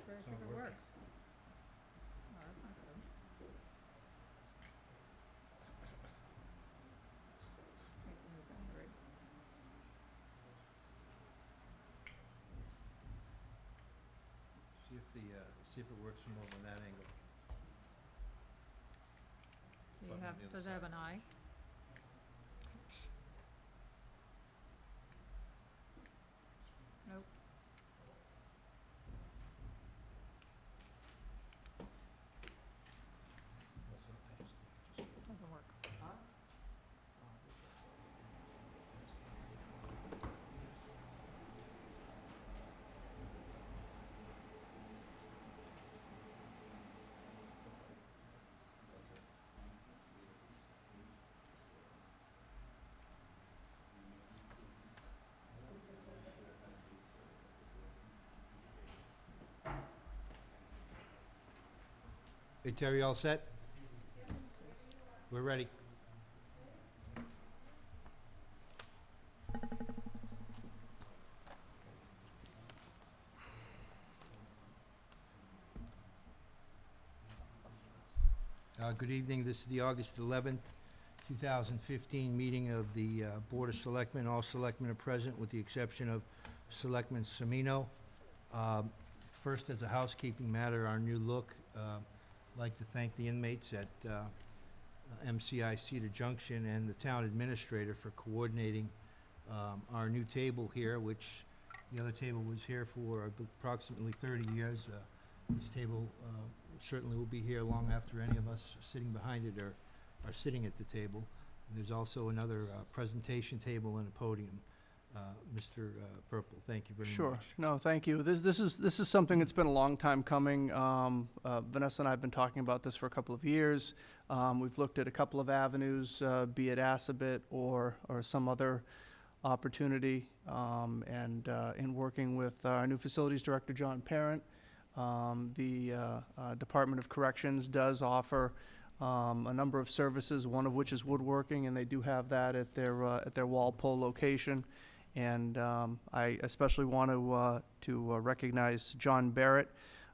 Try to see if it works. Oh, that's not good. Need to move battery. See if it works from over that angle. Do you Button on have, the other does it have side. an eye? Nope. Doesn't work. Hey, Terry, all set? We're ready. Good evening. This is the August 11th, 2015 meeting of the Board of Selectmen. All selectmen are present with the exception of Selectman Semino. First, as a housekeeping matter, our new look. I'd like to thank the inmates at MCI Cedar Junction and the town administrator for coordinating our new table here, which the other table was here for approximately 30 years. This table certainly will be here long after any of us sitting behind it are sitting at the table. And there's also another presentation table and a podium. Mr. Purple, thank you very much. Sure. No, thank you. This is something that's been a long time coming. Vanessa and I have been talking about this for a couple of years. We've looked at a couple of avenues, be it Assabet or some other opportunity. And in working with our new facilities director, John Parent, the Department of Corrections does offer a number of services, one of which is woodworking, and they do have that at their Walpole location. And I especially want to recognize John Barrett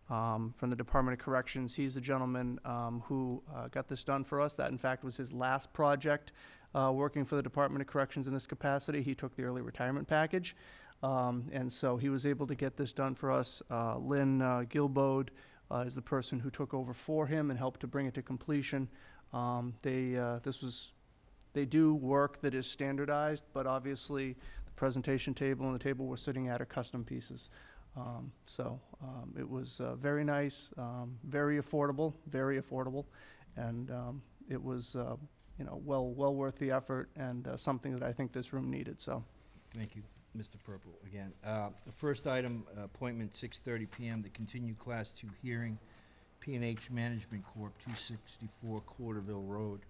from the Department of Corrections. He's the gentleman who got this done for us. That, in fact, was his last project working for the Department of Corrections in this capacity. He took the early retirement package, and so he was able to get this done for us. Lynn Gilbode is the person who took over for him and helped to bring it to completion. They do work that is standardized, but obviously presentation table and the table we're sitting at are custom pieces. It was very nice, very affordable, and it was well worth the effort and something that I think this room needed. So, Thank you, Mr. Purple, again. The first item, appointment 6:30 p.m., the continued Class 2 hearing, P&H Management Corp., 264 Quarterville Road.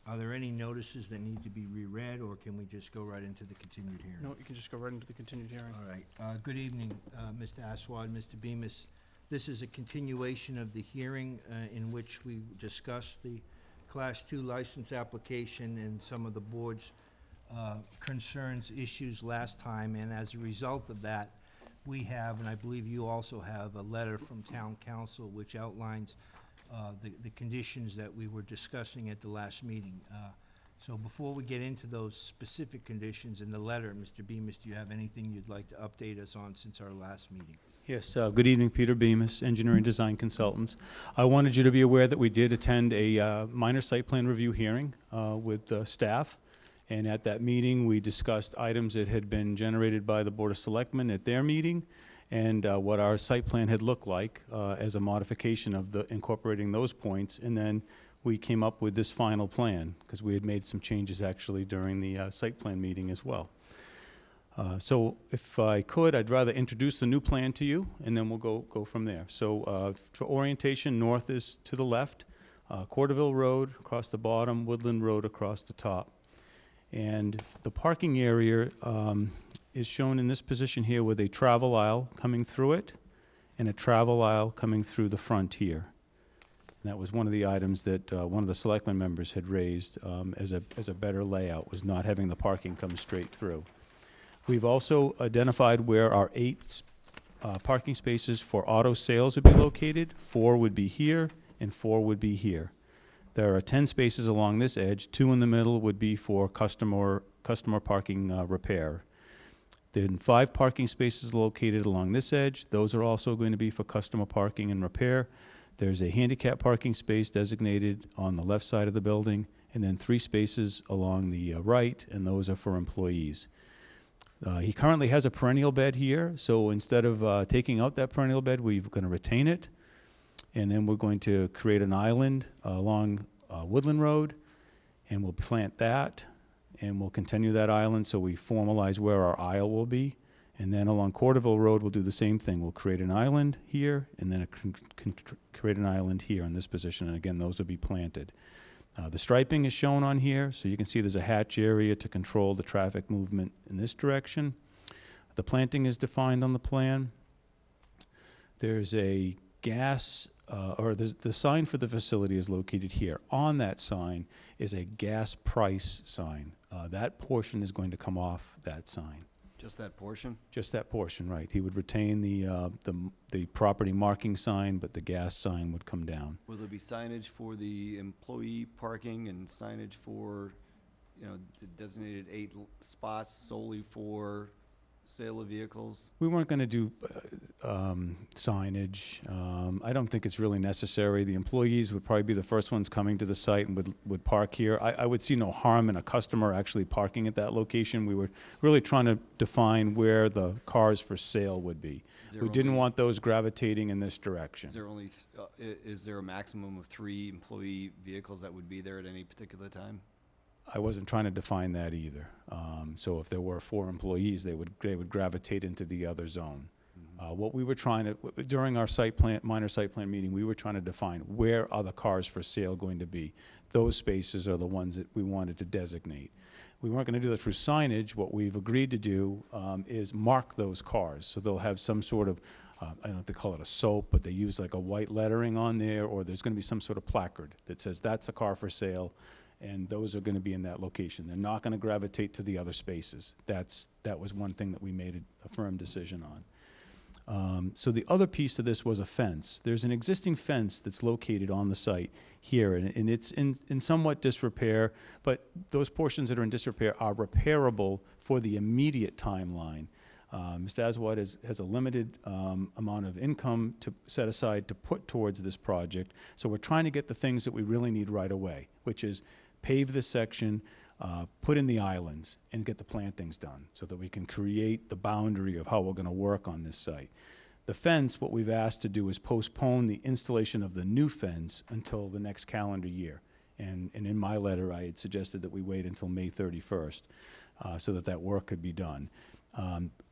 Are there any notices that need to be reread, or can we just go right into the continued hearing? no, you can just go right into the continued hearing. All right. Good evening, Mr. Aswad, Mr. Bemis. This is a continuation of the hearing in which we discussed the Class 2 license application and some of the board's concerns, issues last time. And as a result of that, we have, and I believe you also have, a letter from Town Council which outlines the conditions that we were discussing at the last meeting. So before we get into those specific conditions in the letter, Mr. Bemis, do you have anything you'd like to update us on since our last meeting? Yes, good evening, Peter Bemis, Engineering Design Consultants. I wanted you to be aware that we did attend a minor site plan review hearing with staff, and at that meeting we discussed items that had been generated by the Board of Selectmen at their meeting, and what our site plan had looked like as a modification of incorporating those points, and then we came up with this final plan, because we had made some changes actually during the site plan meeting as well. So if I could, I'd rather introduce the new plan to you, and then we'll go from there. So for orientation, north is to the left, Quarterville Road across the bottom, Woodland Road across the top. And the parking area is shown in this position here with a travel aisle coming through it and a travel aisle coming through the front here. And that was one of the items that one of the selectmen members had raised as a better layout, was not having the parking come straight through. We've also identified where our 8 parking spaces for auto sales would be located. 4 would be here, and 4 would be here. There are 10 spaces along this edge. 2 in the middle would be for customer parking repair. Then 5 parking spaces located along this edge. Those are also going to be for customer parking and repair. There's a handicap parking space designated on the left side of the building, and then 3 spaces along the right, and those are for employees. He currently has a perennial bed here, so instead of taking out that perennial bed, we're going to retain it. And then we're going to create an island along Woodland Road, and we'll plant that, and we'll continue that island so we formalize where our aisle will be. And then along Corderville Road, we'll do the same thing. We'll create an island here, and then create an island here in this position, and again, those will be planted. The striping is shown on here, so you can see there's a hatch area to control the traffic movement in this direction. The planting is defined on the plan. There's a gas, the sign for the facility is located here. On that sign is a gas price sign. That portion is going to come off that sign. Just that portion? Just that portion, right. He would retain the property marking sign, but the gas sign would come down. Will there be signage for the employee parking and signage for, the designated 8 spots solely for sale of vehicles? We weren't going to do signage. I don't think it's really necessary. The employees would probably be the first ones coming to the site and would park here. I would see no harm in a customer actually parking at that location. We were really trying to define where the cars for sale would be. We didn't want those gravitating in this direction. Is there a maximum of 3 employee vehicles that would be there at any particular time? I wasn't trying to define that either. So if there were 4 employees, they would gravitate into the other zone. What we were trying to, during our minor site plan meeting, we were trying to define where are the cars for sale going to be. Those spaces are the ones that we wanted to designate. We weren't going to do that through signage. What we've agreed to do is mark those cars. So they'll have some sort of, I don't know if they call it a soap, but they use like a white lettering on there, or there's going to be some sort of placard that says that's a car for sale. And those are going to be in that location. They're not going to gravitate to the other spaces. That was one thing that we made a firm decision on. So the other piece of this was a fence. There's an existing fence that's located on the site here, and it's in somewhat disrepair, but those portions that are in disrepair are repairable for the immediate timeline. Mr. Aswad has a limited amount of income to set aside to put towards this project, so we're trying to get the things that we really need right away, which is pave this section, put in the islands, and get the plantings done so that we can create the boundary of how we're going to work on this site. The fence, what we've asked to do is postpone the installation of the new fence until the next calendar year. And in my letter, I had suggested that we wait until May 31st so that work could be done.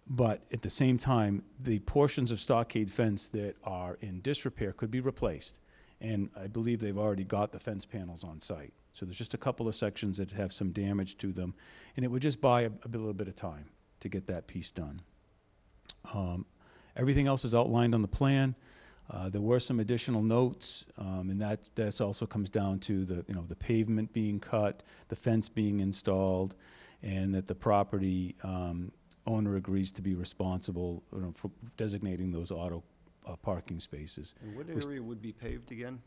But at the same time, the portions of stockade fence that are in disrepair could be replaced. And I believe they've already got the fence panels on site. So there's just a couple of sections that have some damage to them. And it would just buy a little bit of time to get that piece done. Everything else is outlined on the plan. There were some additional notes, and that also comes down to the pavement being cut, the fence being installed, and that the property owner agrees to be responsible for designating those auto parking spaces. And what area would be paved again?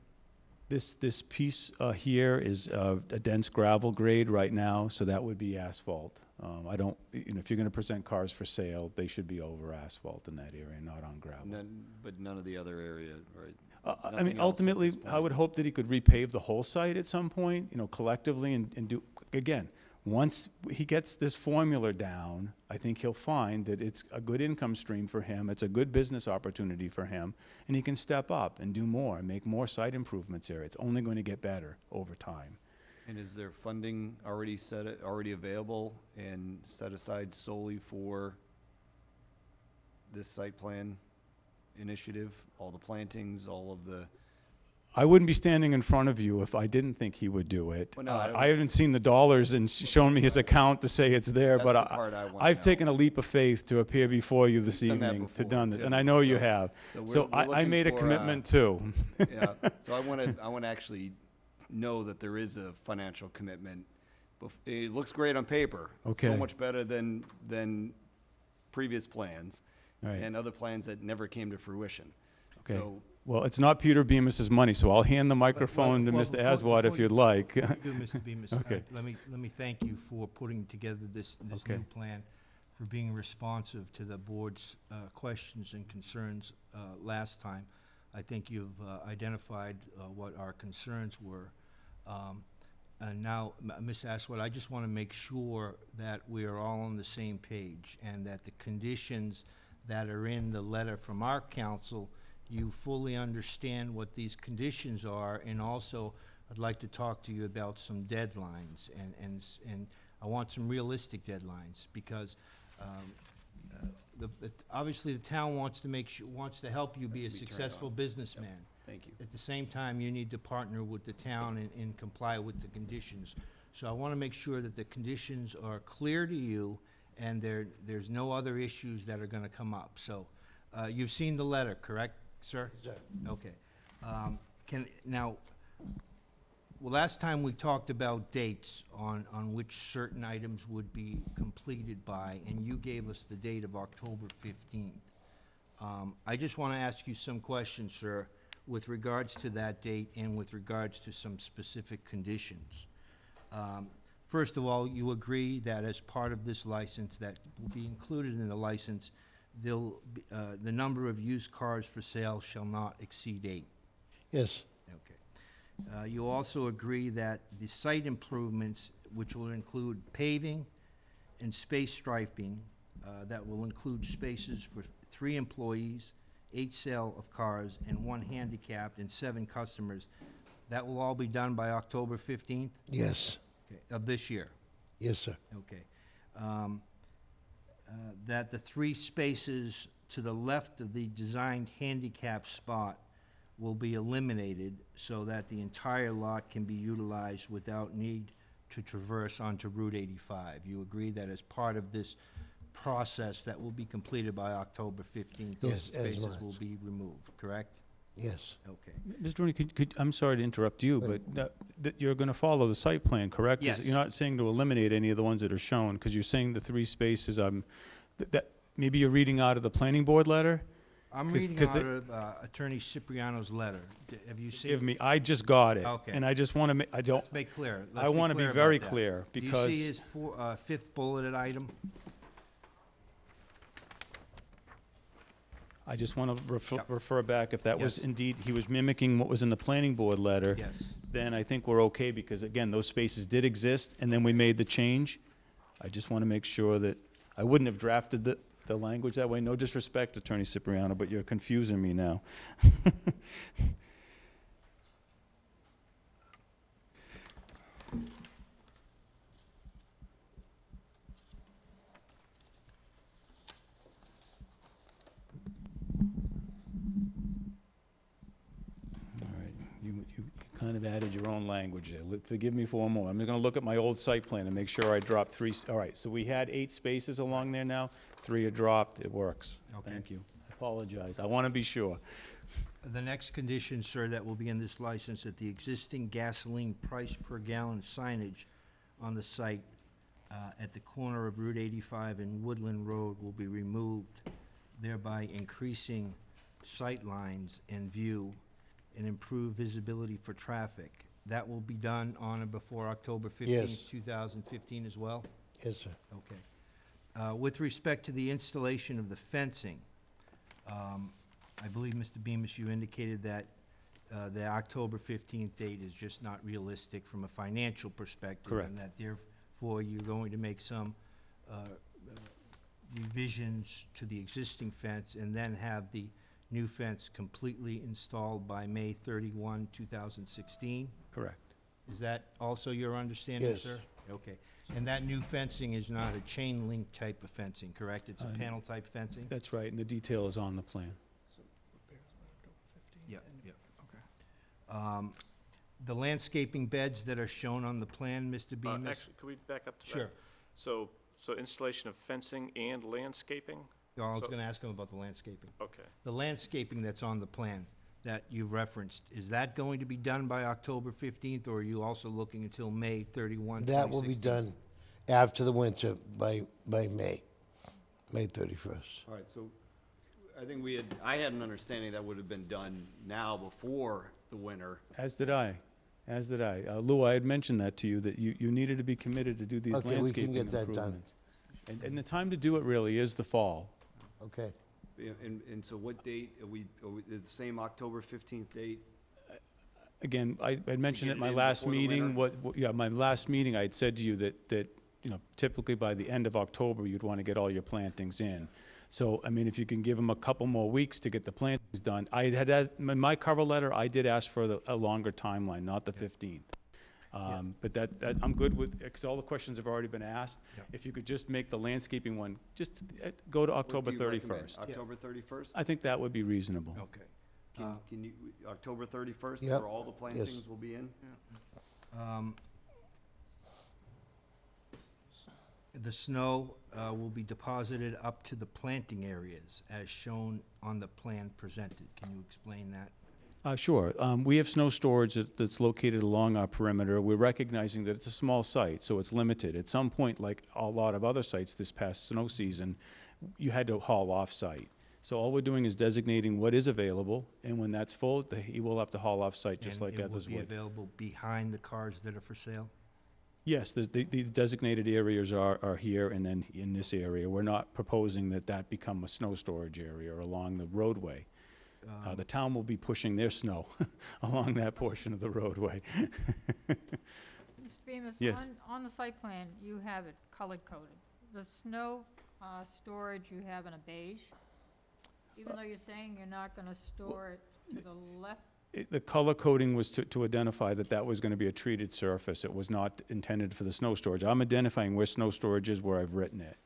This piece here is a dense gravel grade right now, so that would be asphalt. If you're going to present cars for sale, they should be over asphalt in that area, not on gravel. But none of the other area, right? I mean, ultimately, I would hope that he could repave the whole site at some point, collectively, and do, again, once he gets this formula down, I think he'll find that it's a good income stream for him, it's a good business opportunity for him, and he can step up and do more, and make more site improvements there. It's only going to get better over time. And is there funding already available and set aside solely for this site plan initiative? All the plantings, all of the... I wouldn't be standing in front of you if I didn't think he would do it. Well, no, I haven't seen the dollars and shown me his account to say it's there, but I've taken a leap of faith to appear before you this evening to done this, and I know you have. So I made a commitment too. Yeah, so I want to actually know that there is a financial commitment. It looks great on paper. Okay. So much better than previous plans. All right. and other plans that never came to fruition. Okay. So, Well, it's not Peter Bemis's money, so I'll hand the microphone to well, Mr. before- Aswad if before you'd you- like. Before you do, Mr. Bemis, Okay. let me thank you for putting together this Okay. new plan, for being responsive to the board's questions and concerns last time. I think you've identified what our concerns were. And now, Ms. Aswad, I just want to make sure that we are all on the same page, and that the conditions that are in the letter from our council, you fully understand what these conditions are, and also, I'd like to talk to you about some deadlines, and I want some realistic deadlines, because obviously, the town wants to help you be a Has to be turned successful on. businessman. thank you. At the same time, you need to partner with the town and comply with the conditions. So I want to make sure that the conditions are clear to you, and there's no other issues that are going to come up. So, you've seen the letter, correct, sir? Okay. Last time we talked about dates on which certain items would be completed by, and you gave us the date of October 15th. I just want to ask you some questions, sir, with regards to that date and with regards to some specific conditions. First of all, you agree that as part of this license, that will be included in the license, the number of used cars for sale shall not exceed 8. Yes, Okay. You also agree that the site improvements, which will include paving and space striping, that will include spaces for 3 employees, 8 sale of cars, and 1 handicapped, and 7 customers, that will all be done by October 15th, yes, okay, of this year? yes, sir. Okay. That the 3 spaces to the left of the designed handicap spot will be eliminated, so that the entire lot can be utilized without need to traverse onto Route 85. You agree that as part of this process that will be completed by October 15th, those Yes, as spaces much. will be removed, correct? Yes, Okay. Mr. Rooney, I'm sorry to interrupt you, but that you're going to follow the site plan, correct? 'Cause Yes. You're not saying to eliminate any of the ones that are shown, because you're saying the 3 spaces, that, maybe you're reading out of the planning board letter? I'm 'Cause- reading 'cause out they- of Attorney Cipriano's letter. Have you seen? Give me, I just got it. Okay. And I just want to, I don't, Let's make clear. I want to be very about that. clear, Do you because see his 5th bulleted item? I just want to Yep. refer back, if that was Yes. indeed, he was mimicking what was in the planning board letter, Yes. then I think we're okay, because again, those spaces did exist, and then we made the change. I just want to make sure that, I wouldn't have drafted the language that way. No disrespect, Attorney Cipriano, but you're confusing me now. All right, you kind of added your own language there. Forgive me for one more. I'm going to look at my old site plan and make sure I dropped 3, all right, so we had 8 spaces along there now, 3 are dropped, it works. Okay. Thank you. I apologize, I want to be sure. The next condition, sir, that will be in this license, that the existing gasoline price per gallon signage on the site at the corner of Route 85 and Woodland Road will be removed, thereby increasing sight lines and view and improve visibility for traffic. That will be done on or before October 15th, Yes. 2015 as well? yes, sir. Okay. With respect to the installation of the fencing, I believe, Mr. Bemis, you indicated that the October 15th date is just not realistic from a financial perspective. Correct. And that therefore you're going to make some revisions to the existing fence and then have the new fence completely installed by May 31, 2016? Correct. Is that also your understanding, Yes. sir? Okay. And that new fencing is not a chain link type of fencing, correct? It's a panel type fencing? That's right, and the detail is on the plan. Yeah, yeah. The landscaping beds that are shown on the plan, Mr. Bemis? Actually, could we back up to that? Sure. So installation of fencing and landscaping? I was So- gonna ask him about the landscaping. Okay. The landscaping that's on the plan that you've referenced, is that going to be done by October 15th, or are you also looking until May 31, That will be 2016? done after the winter by May 31st. All right, so I had an understanding that would have been done now before the winter. As did I. Lou, I had mentioned that to you, that you needed to be committed to do these Okay, we landscaping can get that done. improvements. And the time to do it really is the fall. Okay. And so what date, are we the same October 15th date? Again, I had mentioned get at it my in last before the meeting, winter? my last meeting, I had said to you that, typically by the end of October, you'd want to get all your plantings in. So, I mean, if you can give them a couple more weeks to get the plantings done. I had, in my cover letter, I did ask for a longer timeline, not the 15th. But that, I'm good with, because all the questions have already been asked. Yep. If you could just make the landscaping one, just go to October What do you recommend? 31st. October 31st? I think that would be reasonable. Okay. Can you, October 31st, Yep. for all the plantings will be in? The snow will be deposited up to the planting areas as shown on the plan presented. Can you explain that? Sure. We have snow storage that's located along our perimeter. We're recognizing that it's a small site, so it's limited. At some point, like a lot of other sites this past snow season, you had to haul off-site. So all we're doing is designating what is available, and when that's full, he will have to haul off-site just like And others it will would. be available behind the cars that are for sale? Yes, the designated areas are here and then in this area. We're not proposing that become a snow storage area along the roadway. The town will be pushing their snow along that portion of the roadway. Mr. Bemis, Yes. on the site plan, you have it color-coded. The snow storage you have in a beige, even though you're saying you're not gonna store it to the left. The color coding was to identify that was going to be a treated surface. It was not intended for the snow storage. I'm identifying where snow storage is where I've written it.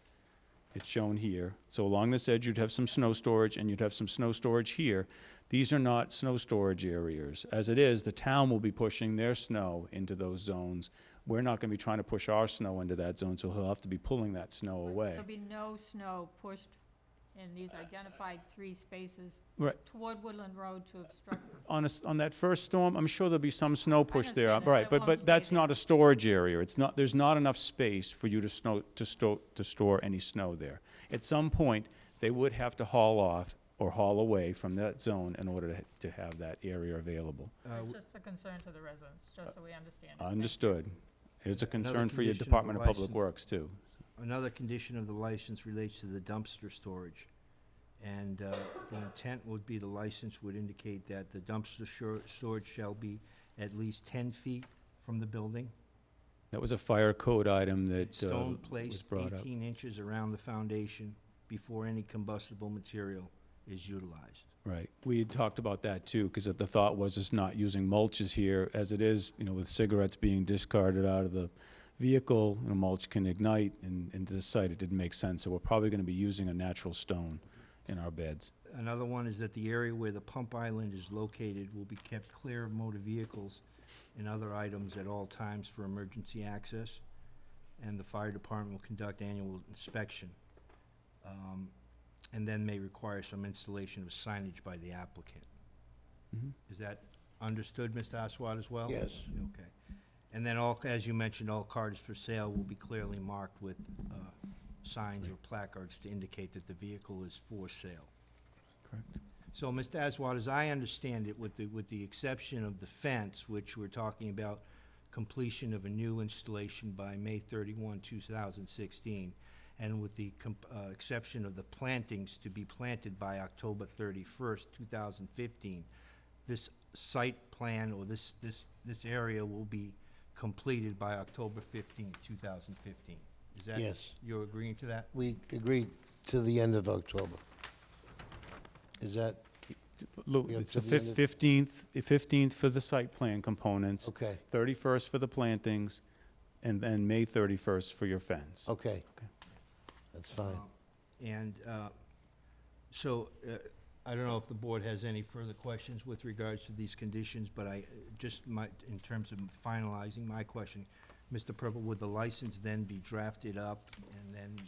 It's shown here. So along this edge, you'd have some snow storage, and you'd have some snow storage here. These are not snow storage areas. As it is, the town will be pushing their snow into those zones. We're not going to be trying to push our snow into that zone, so he'll have to be pulling that snow away. There'll be no snow pushed in these identified 3 spaces Right. toward Woodland Road to obstruct. On that first storm, I'm sure there'll be some snow pushed there, understand it, right, it but won't stay that's there. not a storage area. There's not enough space for you to store any snow there. At some point, they would have to haul off or haul away from that zone in order to have that area available. It's just a concern to the residents, just so we understand. it. Understood. It's a concern for your condition of the Department of Public license. Works, too. Another condition of the license relates to the dumpster storage. And the intent would be the license would indicate that the dumpster storage shall be at least 10 feet from the building. That was a fire code item that Stone was placed brought up. 18 inches around the foundation before any combustible material is utilized. Right. We had talked about that too, because the thought was it's not using mulches here, as it is, with cigarettes being discarded out of the vehicle, mulch can ignite, and to this site, it didn't make sense, so we're probably gonna be using a natural stone in our beds. Another one is that the area where the pump island is located will be kept clear of motor vehicles and other items at all times for emergency access, and the fire department will conduct annual inspection, and then may require some installation of signage by the applicant. Mhm. Is that understood, Mr. Aswad, as well? Yes. Okay. And then as you mentioned, all cars for sale will be clearly marked with signs or placards to indicate that the vehicle is for sale. Correct. So, Mr. Aswad, as I understand it, with the exception of the fence, which we're talking about completion of a new installation by May 31, 2016, and with the exception of the plantings to be planted by October 31st, 2015, this site plan or this area will be completed by October 15, 2015. Is that? Yes. You're agreeing to that? We agreed to the end of October. Is that, Lou, We have it's the to the end of- 15th for the site plan components, okay, 31st for the plantings, and then May 31st for your fence. okay. Okay. That's fine. And so, I don't know if the board has any further questions with regards to these conditions, but I just might, in terms of finalizing my question, Mr. Purple, would the license then be drafted up and then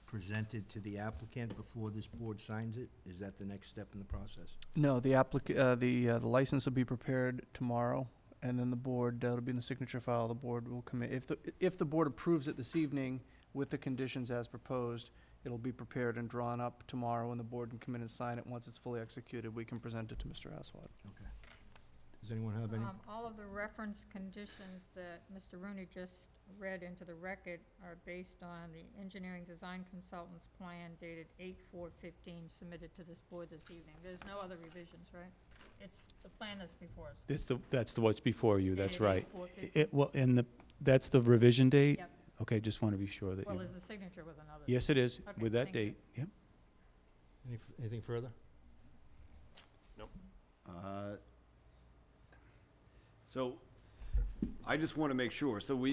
presented to the applicant before this board signs it? Is that the next step in the process? No, the license will be prepared tomorrow, and then the board, that'll be in the signature file, the board will come in. If the board approves it this evening with the conditions as proposed, It'll be prepared and drawn up tomorrow, and the board can come in and sign it. Once it's fully executed, we can present it to Mr. Aswad. Okay. Does anyone have any? All of the reference conditions that Mr. Rooney just read into the record are based on the engineering design consultant's plan dated 8/4/15 submitted to this board this evening. There's no other revisions, right? It's the plan that's before us. That's the what's before you, that's Dated right. 8/4/15. Well, and that's the revision date? Yep. Okay, just want to be sure that Well, you, there's a signature with another. yes, it is, Okay, with that thank you. date, yep. Anything further? So, I just want to make sure, so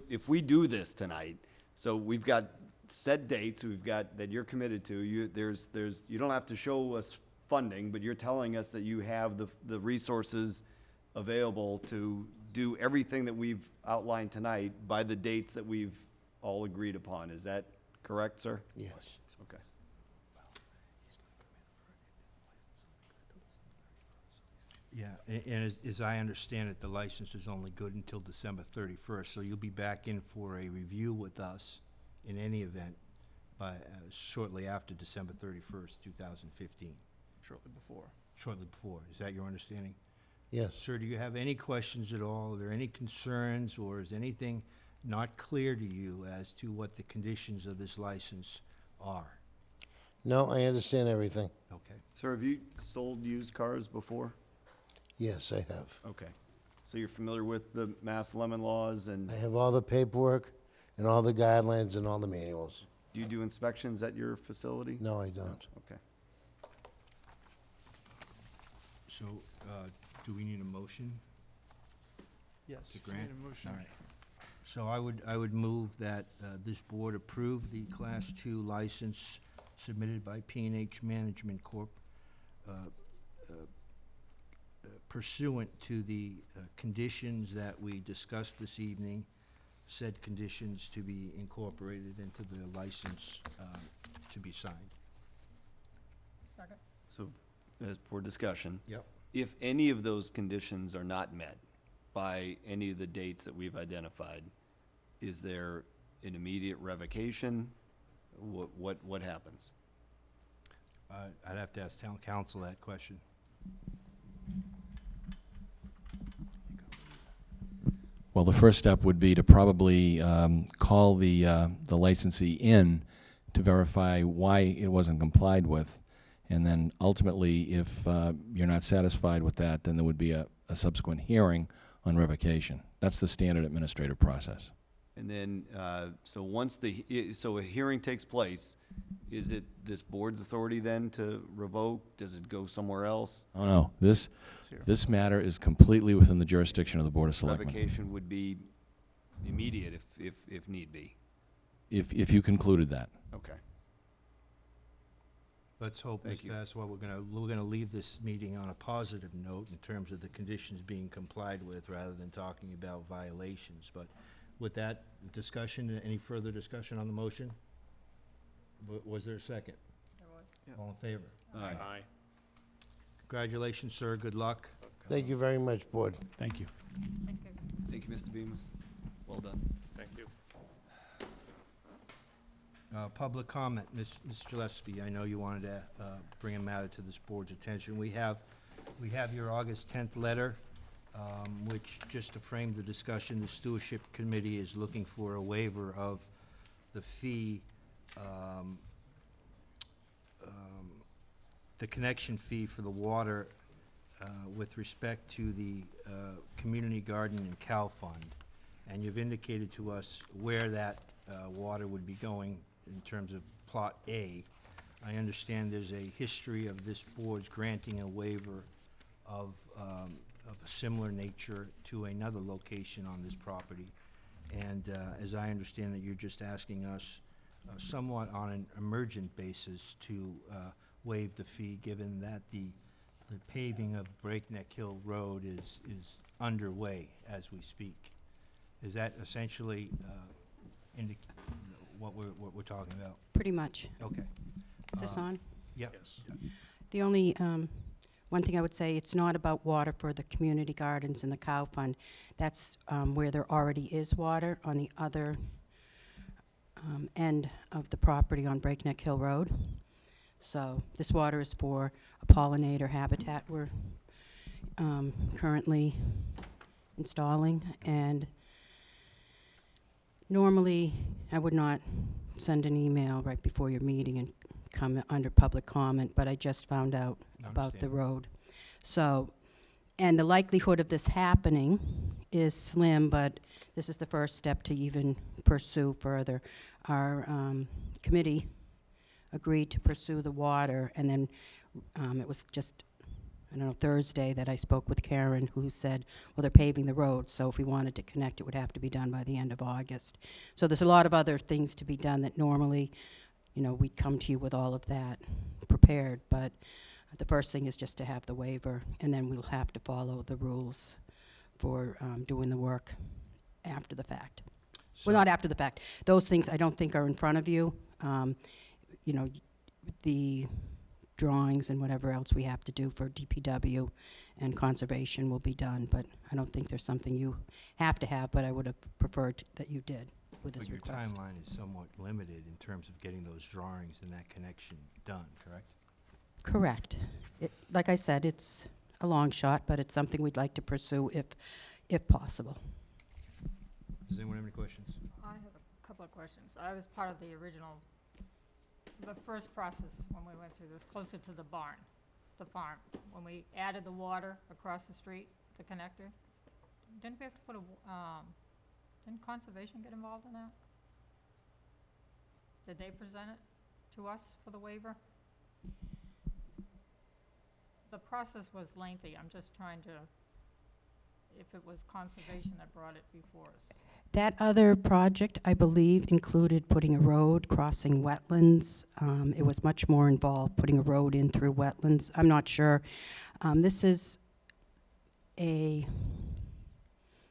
if we do this tonight, so we've got set dates, we've got, that you're committed to, you don't have to show us funding, but you're telling us that you have the resources available to do everything that we've outlined tonight by the dates that we've all agreed upon. Is that correct, sir? Yes. Okay. Yeah, and as I understand it, the license is only good until December 31st, so you'll be back in for a review with us in any event by, shortly after December 31st, 2015, Shortly before. shortly before. Is that your understanding? Yes. Sir, do you have any questions at all? Are there any concerns, or is anything not clear to you as to what the conditions of this license are? No, I understand everything. Okay. Sir, have you sold used cars before? Yes, I have. Okay. So you're familiar with the Mass Lemon laws, and I have all the paperwork and all the guidelines and all the manuals. do you do inspections at your facility? No, I don't. Okay. So, do we need a motion Yes. to so we need grant? a motion. All right. So I would move that this board approve the Class 2 license submitted by P&H Management Corp. Pursuant to the conditions that we discussed this evening, said conditions to be incorporated into the license to be signed. Second. So, as for discussion, Yep. if any of those conditions are not met by any of the dates that we've identified, is there an immediate revocation? What happens? I'd have to ask town council that question. Well, the first step would be to probably call the licensee in to verify why it wasn't complied with. And then ultimately, if you're not satisfied with that, then there would be a subsequent hearing on revocation. That's the standard administrative process. And then, so so a hearing takes place, is it this board's authority then to revoke? Does it go somewhere else? Oh, no, It's here. this matter is completely within the jurisdiction of the Board of Selectmen. Revocation would be immediate if need be. If you concluded that. Okay. Let's hope, Thank Mr. you. Aswad, we're gonna leave this meeting on a positive note in terms of the conditions being complied with, rather than talking about violations. But with that discussion, any further discussion on the motion? Was there a second? There was. Yeah. All in favor? Aye. Aye. Congratulations, sir, good luck. Thank you very much, board. Thank you. Thank you. Thank you, Mr. Bemis. Well done. Thank you. Public comment, Ms. Gillespie, I know you wanted to bring a matter to this board's attention. We have your August 10th letter, which, just to frame the discussion, the Stewardship Committee is looking for a waiver of the fee, the connection fee for the water with respect to the Community Garden and Cow Fund. And you've indicated to us where that water would be going in terms of Plot A. I understand there's a history of this board's granting a waiver of a similar nature to another location on this property. And as I understand it, you're just asking us somewhat on an emergent basis to waive the fee, given that the paving of Breakneck Hill Road is underway as we speak. Is that essentially what we're talking about? Pretty much. Okay. Is this on? Yep. Yes. The only, one thing I would say, it's not about water for the community gardens and the cow fund. That's where there already is water. On the other end of the property on Breakneck Hill Road. So this water is for a pollinator habitat we're currently installing. And normally, I would not send an email right before your meeting and come under public comment, but I just found out about the road. So, and the likelihood of this happening is slim, but this is the first step to even pursue further. Our committee agreed to pursue the water, and then it was just, I don't know, Thursday that I spoke with Karen, who said, well, they're paving the road, so if we wanted to connect, it would have to be done by the end of August. So there's a lot of other things to be done that normally, you know, we'd come to you with all of that prepared, but the first thing is just to have the waiver, and then we'll have to follow the rules for doing the work after the fact. Well, not after the fact. Those things I don't think are in front of you. You know, the drawings and whatever else we have to do for DPW and conservation will be done, but I don't think there's something you have to have, but I would have preferred that you did with this But your request. timeline is somewhat limited in terms of getting those drawings and that connection done, correct? Correct. Like I said, it's a long shot, but it's something we'd like to pursue if possible. Does anyone have any questions? I have a couple of questions. I was part of the original, the first process when we went through this, closer to the barn, the farm. When we added the water across the street, the connector, didn't we have to put didn't conservation get involved in that? Did they present it to us for the waiver? The process was lengthy. I'm just trying to, if it was conservation that brought it before us. That other project, I believe, included putting a road, crossing wetlands. It was much more involved, putting a road in through wetlands. I'm not sure. This is a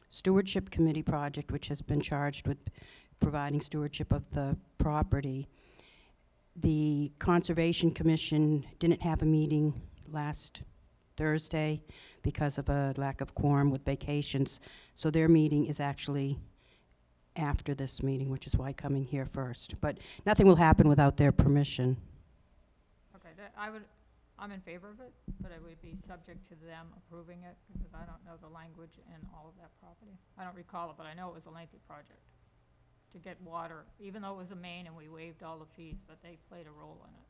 stewardship committee project which has been charged with providing stewardship of the property. The Conservation Commission didn't have a meeting last Thursday because of a lack of quorum with vacations. So their meeting is actually after this meeting, which is why coming here first. But nothing will happen without their permission. Okay, I'm in favor of it, but it would be subject to them approving it, because I don't know the language in all of that property. I don't recall it, but I know it was a lengthy project to get water, even though it was a main and we waived all the fees, but they played a role in it.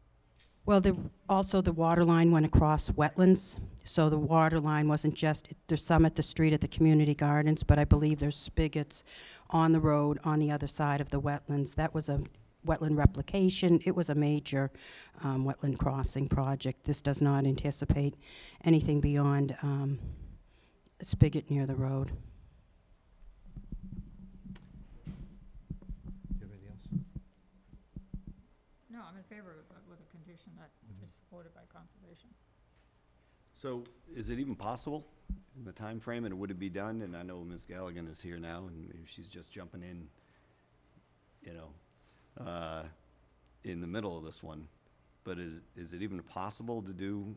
Well, also the water line went across wetlands, so the water line wasn't just, there's some at the street at the community gardens, but I believe there's spigots on the road on the other side of the wetlands. That was a wetland replication. It was a major wetland crossing project. This does not anticipate anything beyond a spigot near the road. Do you have anything else? No, I'm in favor of it, but with a condition that it's supported by conservation. So is it even possible in the time frame, and would it be done? And I know Ms. Galligan is here now, and maybe she's just jumping in, you know, in the middle of this one. But is it even possible to do,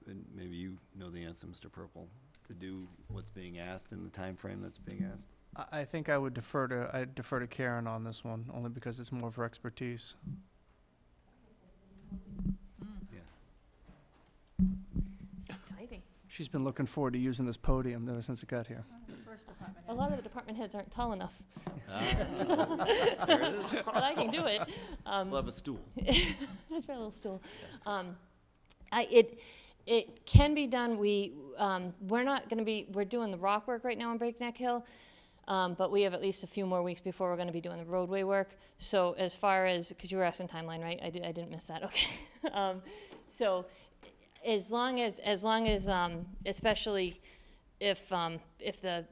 and maybe you know the answer, Mr. Purple, to do what's being asked in the time frame that's being asked? I think I'd defer to Karen on this one, only because it's more of her expertise. Mm. Yeah. Exciting. She's been looking forward to using this podium ever since it got here. First department A head. lot of the department heads aren't tall enough, There it is. but I can do it. We'll have a stool. That's my little stool. It can be done. We're not going to be, we're doing the rock work right now on Breakneck Hill, but we have at least a few more weeks before we're going to be doing the roadway work. So as far as, because you were asking timeline, right? I didn't miss that. Okay. So as long as, especially if the,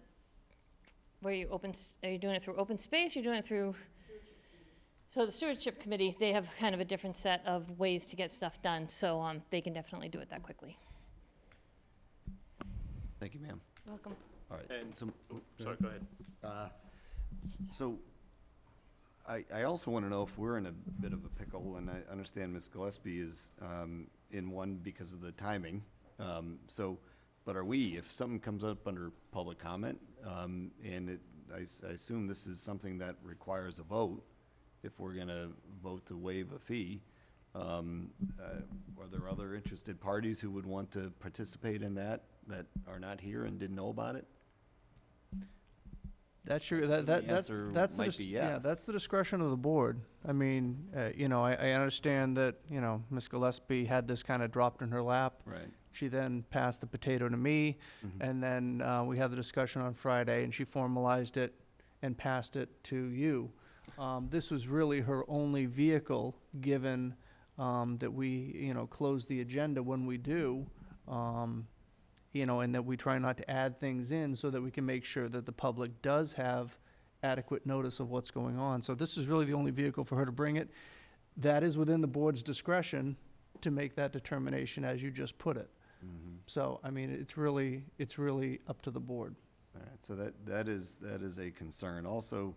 where you are you doing it through open space? You're doing it through, so the stewardship committee, they have kind of a different set of ways to get stuff done, so they can definitely do it that quickly. Thank you, ma'am. Welcome. All right. And, So, sorry, go ahead. So, I also want to know if we're in a bit of a pickle, and I understand Ms. Gillespie is in one because of the timing. But are we, if something comes up under public comment, and I assume this is something that requires a vote, if we're gonna vote to waive a fee. Are there other interested parties who would want to participate in that are not here and didn't know about it? That's your, So the that's, answer that's the, might be yeah, yes. that's the discretion of the board. I mean, you know, I understand that, you know, Ms. Gillespie had this kind of dropped in her lap. Right. She then passed the potato to me, Mhm. and then we had the discussion on Friday, and she formalized it and passed it to you. This was really her only vehicle, given that we, you know, close the agenda when we do, you know, and that we try not to add things in so that we can make sure that the public does have adequate notice of what's going on. So this is really the only vehicle for her to bring it. That is within the board's discretion to make that determination, as you just put it. Mhm. So, I mean, it's really up to the board. All right, so that is a concern. Also,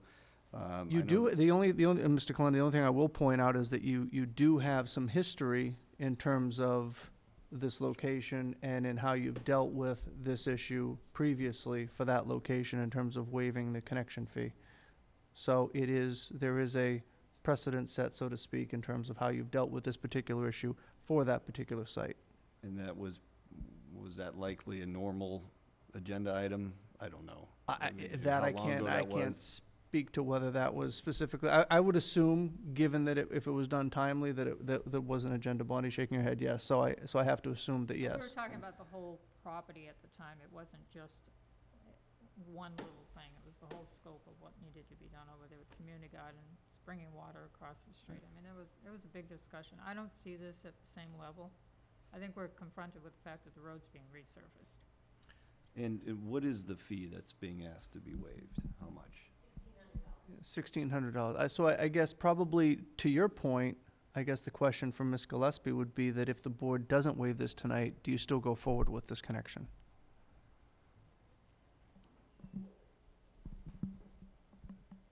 I You know do, the only, Mr. Cullen, the only thing I will point out is that you do have some history in terms of this location and in how you've dealt with this issue previously for that location in terms of waiving the connection fee. So there is a precedent set, so to speak, in terms of how you've dealt with this particular issue for that particular site. And that was that likely a normal agenda item? I don't know. I mean, that how I long can't, ago I that can't was? speak to whether that was specifically, I would assume, given that if it was done timely, that was an agenda. Bonnie shaking her head, yes, so I have to assume that We were yes. talking about the whole property at the time. It wasn't just one little thing. It was the whole scope of what needed to be done over there with community garden, springing water across the street. I mean, it was a big discussion. I don't see this at the same level. I think we're confronted with the fact that the road's being resurfaced. And what is the fee that's being asked to be waived? How much? $1,600. So I guess probably, to your point, I guess the question from Ms. Gillespie would be that if the board doesn't waive this tonight, do you still go forward with this connection?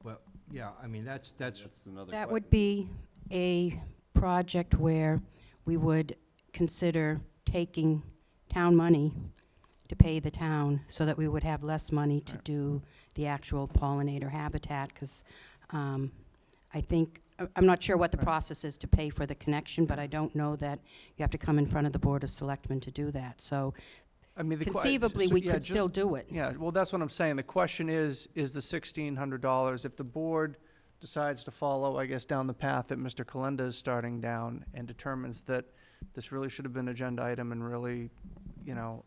Well, yeah, I mean, that's, That's another That question. would be a project where we would consider taking town money to pay the town so that we would have less money to Right. do the actual pollinator habitat, because I think, I'm not sure what the Right. process is to pay for the connection, but I don't know that you have to come in front of the Board of Selectmen to do that. So I mean, conceivably, we could still do it. Yeah, well, that's what I'm saying. The question is the $1,600, if the board decides to follow, I guess, down the path that Mr. Kalenda is starting down and determines that this really should have been an agenda item and really, you know,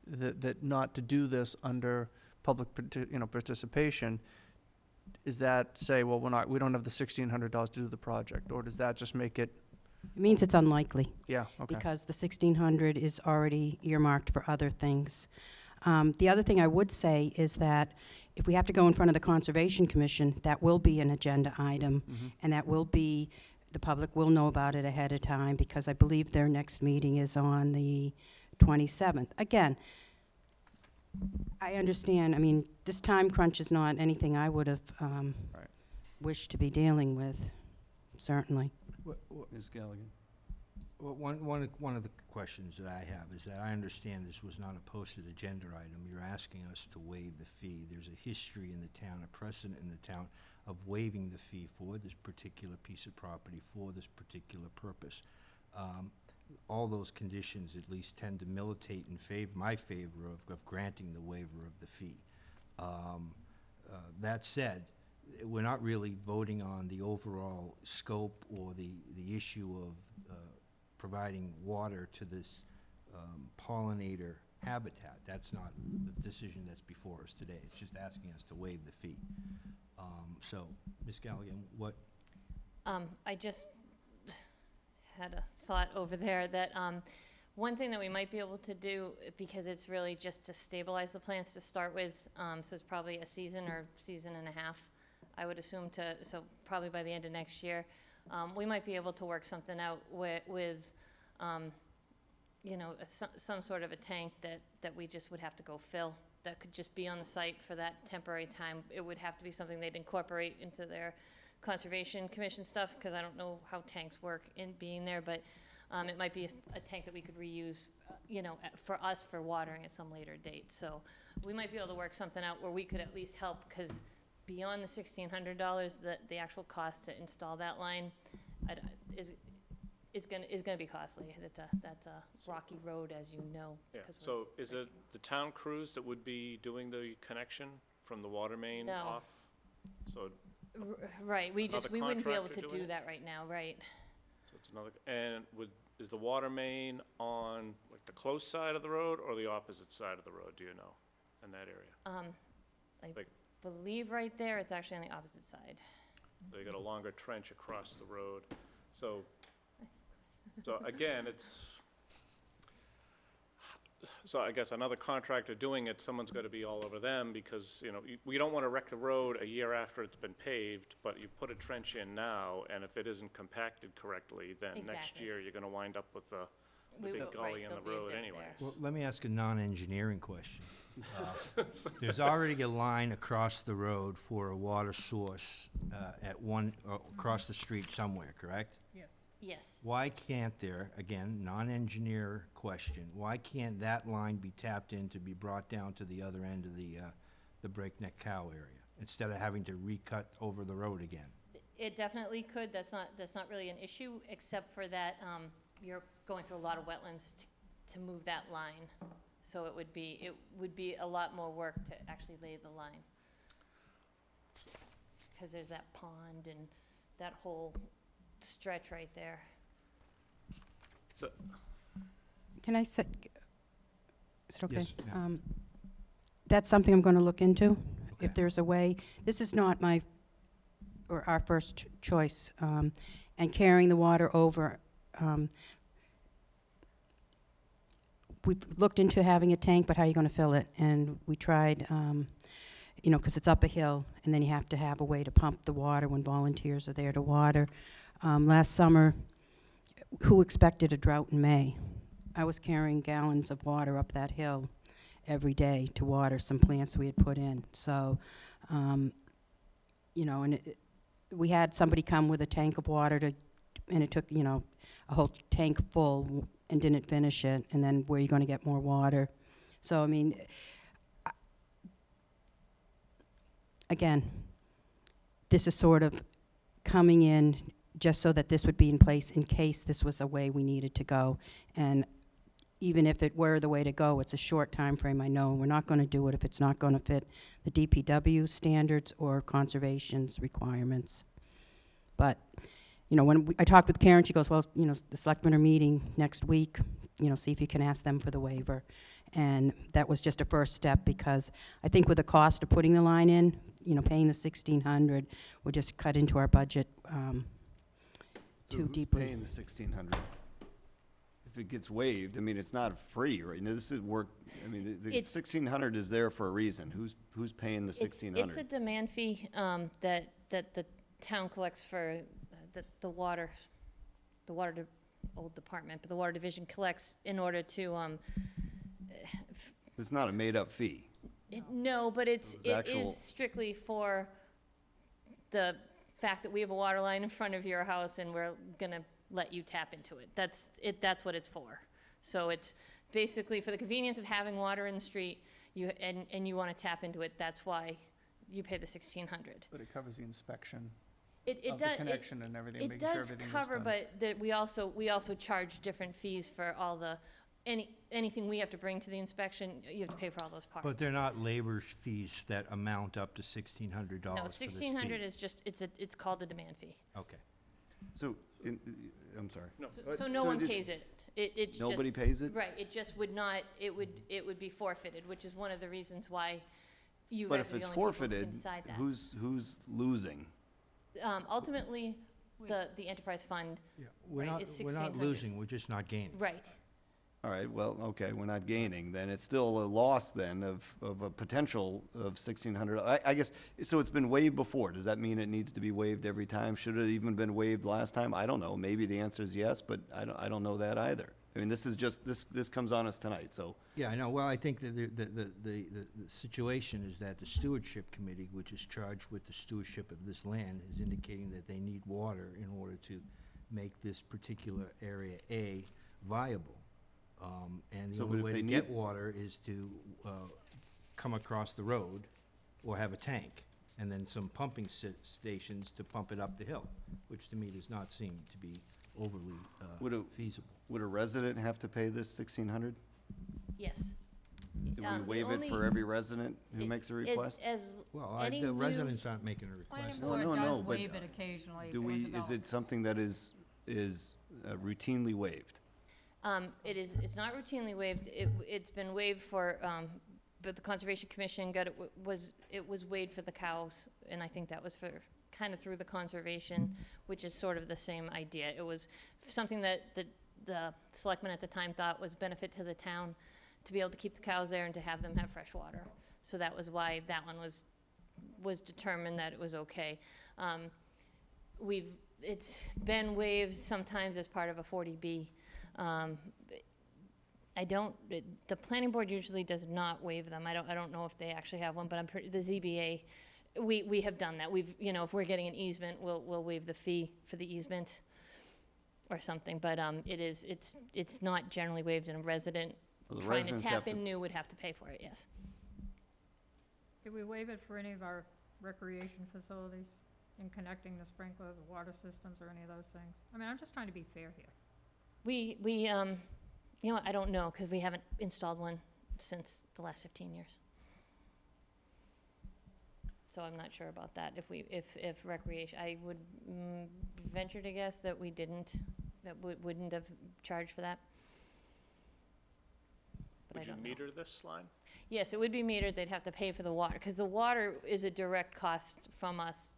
that not to do this under public, participation, is that say, well, we don't have the $1,600 to do the project, or does that just make it, It means it's unlikely, yeah, okay. because the 1,600 is already earmarked for other things. The other thing I would say is that if we have to go in front of the Conservation Commission, that will be an agenda item, Mhm. and that will be, the public will know about it ahead of time, because I believe their next meeting is on the 27th. Again, I understand, I mean, this time crunch is not anything I would have Right. wished to be dealing with, certainly. Ms. Galligan? well, one of the questions that I have is that I understand this was not a posted agenda item. You're asking us to waive the fee. There's a history in the town, a precedent in the town of waiving the fee for this particular piece of property, for this particular purpose. All those conditions at least tend to militate in my favor of granting the waiver of the fee. That said, we're not really voting on the overall scope or the issue of providing water to this pollinator habitat. That's not the decision that's before us today. It's just asking us to waive the fee. So, Ms. Galligan, what? I just had a thought over there that one thing that we might be able to do, because it's really just to stabilize the plants to start with, so it's probably a season or season and a half, I would assume, so probably by the end of next year. We might be able to work something out with some sort of a tank that we just would have to go fill, that could just be on the site for that temporary time. It would have to be something they'd incorporate into their Conservation Commission stuff, because I don't know how tanks work in being there, but it might be a tank that we could reuse, for us for watering at some later date. So we might be able to work something out where we could at least help, because beyond the $1,600, the actual cost to install that line is gonna be costly. That's a rocky road, as you know. Yeah, 'cause we're so is right it the town crews that would be doing the connection from the water main No. off? So, Right, we wouldn't be able contractor to doing do it? that right now, right? so it's another, and is the water main on like the close side of the road or the opposite side of the road, do you know, in that area? I Like- believe right there, it's actually on the opposite side. So you got a longer trench across the road. So again, so I guess another contractor doing it, someone's gotta be all over them because, we don't wanna wreck the road a year after it's been paved, but you put a trench in now, and if it isn't compacted correctly, then next Exactly. year you're gonna wind up with the We big will- gully right, in the there'll be a road dip anyways. there. Well, let me ask a non-engineering question. There's already a line across the road for a water source across the street somewhere, correct? Yes. Why can't there, again, non-engineer question, why can't that line be tapped in to be brought down to the other end of the Breakneck Cow area, instead of having to recut over the road again? It definitely could, that's not really an issue, except for that, you're going through a lot of wetlands to move that line. So it would be a lot more work to actually lay the line. Because there's that pond and that whole stretch right there. So, Can I say, is it okay? Yes, ma'am. That's something I'm gonna look into, Okay. if there's a way. This is not our first choice, and carrying the water over. We've looked into having a tank, but how are you gonna fill it? And we tried, 'cause it's up a hill, and then you have to have a way to pump the water when volunteers are there to water. Last summer, who expected a drought in May? I was carrying gallons of water up that hill every day to water some plants we had put in. So, and we had somebody come with a tank of water and it took, a whole tank full and didn't finish it, and then where are you gonna get more water? So, I mean, again, this is sort of coming in just so that this would be in place in case this was a way we needed to go. And even if it were the way to go, it's a short time frame. I know we're not going to do it if it's not going to fit the DPW standards or conservation's requirements. But, when I talked with Karen, she goes, well, the selectmen are meeting next week, see if you can ask them for the waiver. And that was just a first step, because I think with the cost of putting the line in, paying the $1,600 would just cut into our budget too deeply. Who's paying the 1,600? If it gets waived, I mean, it's not free, right? This is work, I mean, the It's- 1,600 is there for a reason. Who's paying the It's 1,600? a demand fee that the town collects for the water old department, but the water division collects in order to, It's not a made-up fee. no, but it's it actual- is strictly for the fact that we have a water line in front of your house and we're gonna let you tap into it. That's what it's for. So it's basically for the convenience of having water in the street, and you wanna tap into it, that's why you pay the 1,600. But it covers the inspection It of the does, connection and everything, it making sure does everything is cover, done. but we also charge different fees for all anything we have to bring to the inspection, you have to pay for all those parts. But they're not labor fees that amount up to $1,600 No, for this fee? 1,600 is just, it's called a demand fee. Okay. So, I'm sorry. No. So no one pays it. It's just. Nobody pays it? Right, it just would not, it would be forfeited, which is one of the reasons why you But guys if are the it's only people who can forfeited, decide that. who's losing? Ultimately, the enterprise fund, Yeah, Right, it's we're not 1,600. losing, we're just not gaining. right, All right, well, okay, we're not gaining, then it's still a loss then of a potential of 1,600. I guess, so it's been waived before. Does that mean it needs to be waived every time? Should it even been waived last time? I don't know. Maybe the answer is yes, but I don't know that either. I mean, this is just, this comes on us tonight, so. Yeah, I know. Well, I think that the situation is that the stewardship committee, which is charged with the stewardship of this land, is indicating that they need water in order to make this particular area A viable. And the So, only but if way they to get need- water is to come across the road or have a tank. and then some pumping stations to pump it up the hill, which to me does not seem to be overly Would it- feasible. Would a resident have to pay this 1,600? Yes. Do we The waive it only- for every resident who it- makes a as- request? As Well, any the new- residents aren't making a request. Planning No, board no, no, does but, waive it occasionally. Do for we, is development. it something that is routinely waived? It is, it's not routinely waived. It's been waived for, but the Conservation Commission got it, it was waived for the cows, and I think that was for, kind of through the conservation, which is sort of the same idea. It was something that the selectmen at the time thought was benefit to the town, to be able to keep the cows there and to have them have fresh water. So that was why that one was determined that it was okay. It's been waived sometimes as part of a 40B. The planning board usually does not waive them. I don't know if they actually have one, but I'm pretty, the ZBA, we have done that. We've, if we're getting an easement, we'll waive the fee for the easement or something, but, it's not generally waived, and a resident Well, the trying to residents tap have to- in new would have to pay for it, yes. Did we waive it for any of our recreation facilities in connecting the sprinkler, the water systems, or any of those things? I mean, I'm just trying to be fair here. We, I don't know, because we haven't installed one since the last 15 years. So I'm not sure about that. If recreation, I would venture to guess that we didn't, that wouldn't have charged for that. But I Would you don't know. meter this line? Yes, it would be metered. They'd have to pay for the water, because the water is a direct cost from us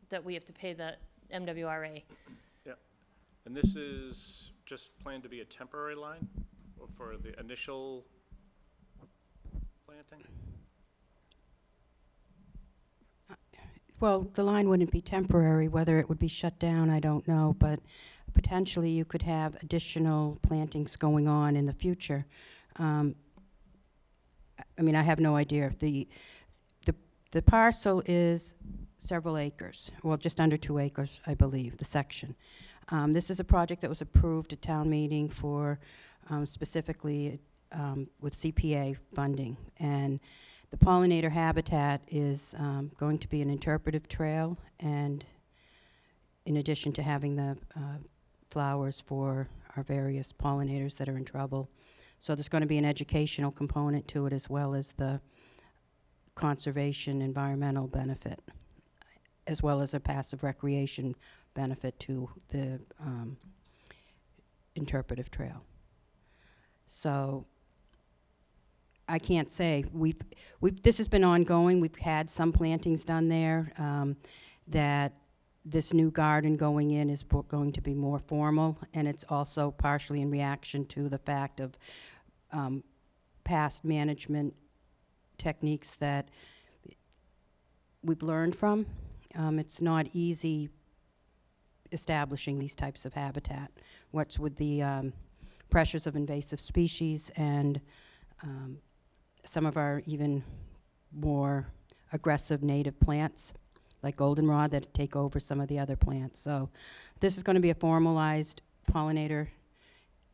that we have to pay the MWRA. And this is just planned to be a temporary line or for the initial planting? Well, the line wouldn't be temporary. Whether it would be shut down, I don't know, but potentially you could have additional plantings going on in the future. I mean, I have no idea. The parcel is several acres, well, just under 2 acres, I believe, the section. This is a project that was approved at town meeting for, specifically with CPA funding. And the pollinator habitat is going to be an interpretive trail, and in addition to having the flowers for our various pollinators that are in trouble. So there's going to be an educational component to it, as well as the conservation environmental benefit, as well as a passive recreation benefit to the interpretive trail. So I can't say. This has been ongoing. We've had some plantings done there. That this new garden going in is going to be more formal, and it's also partially in reaction to the fact of past management techniques that we've learned from. It's not easy establishing these types of habitat. What's with the pressures of invasive species and some of our even more aggressive native plants, like goldenrod, that take over some of the other plants. So this is going to be a formalized pollinator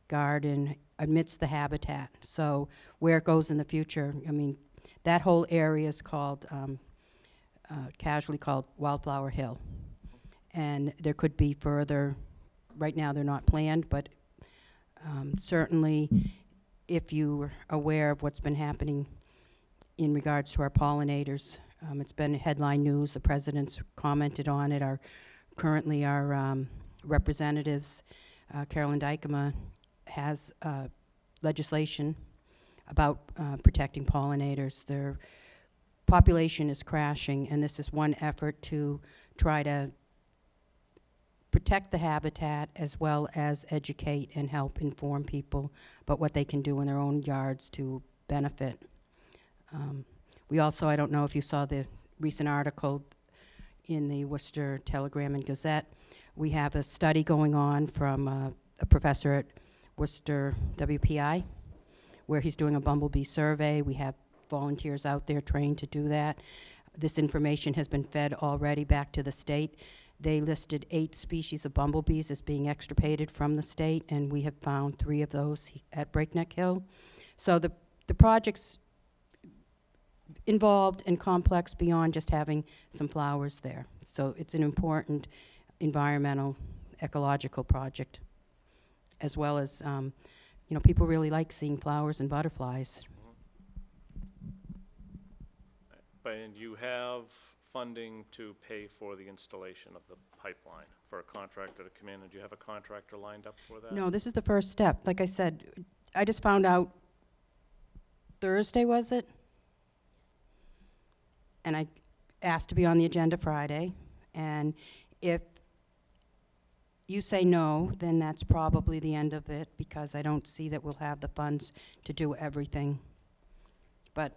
garden amidst the habitat. So where it goes in the future, I mean, that whole area is called, casually called Wildflower Hill. And there could be further, right now they're not planned, but certainly if you're aware of what's been happening in regards to our pollinators, it's been headline news. The president's commented on it. Currently our representatives, Carolyn Dykema, has legislation about protecting pollinators. Their population is crashing, and this is one effort to try to protect the habitat, as well as educate and help inform people about what they can do in their own yards to benefit. We also, I don't know if you saw the recent article in the Worcester Telegram and Gazette. We have a study going on from a professor at Worcester WPI, where he's doing a bumblebee survey. We have volunteers out there trained to do that. This information has been fed already back to the state. They listed 8 species of bumblebees as being extirpated from the state, and we have found 3 of those at Breakneck Hill. So the project's involved and complex beyond just having some flowers there. So it's an important environmental, ecological project, as well as, you know, people really like seeing flowers and butterflies. And you have funding to pay for the installation of the pipeline for a contractor to come in, and do you have a contractor lined up for that? No, this is the first step. Like I said, I just found out Thursday, was it? And I asked to be on the agenda Friday, and if you say no, then that's probably the end of it, because I don't see that we'll have the funds to do everything. But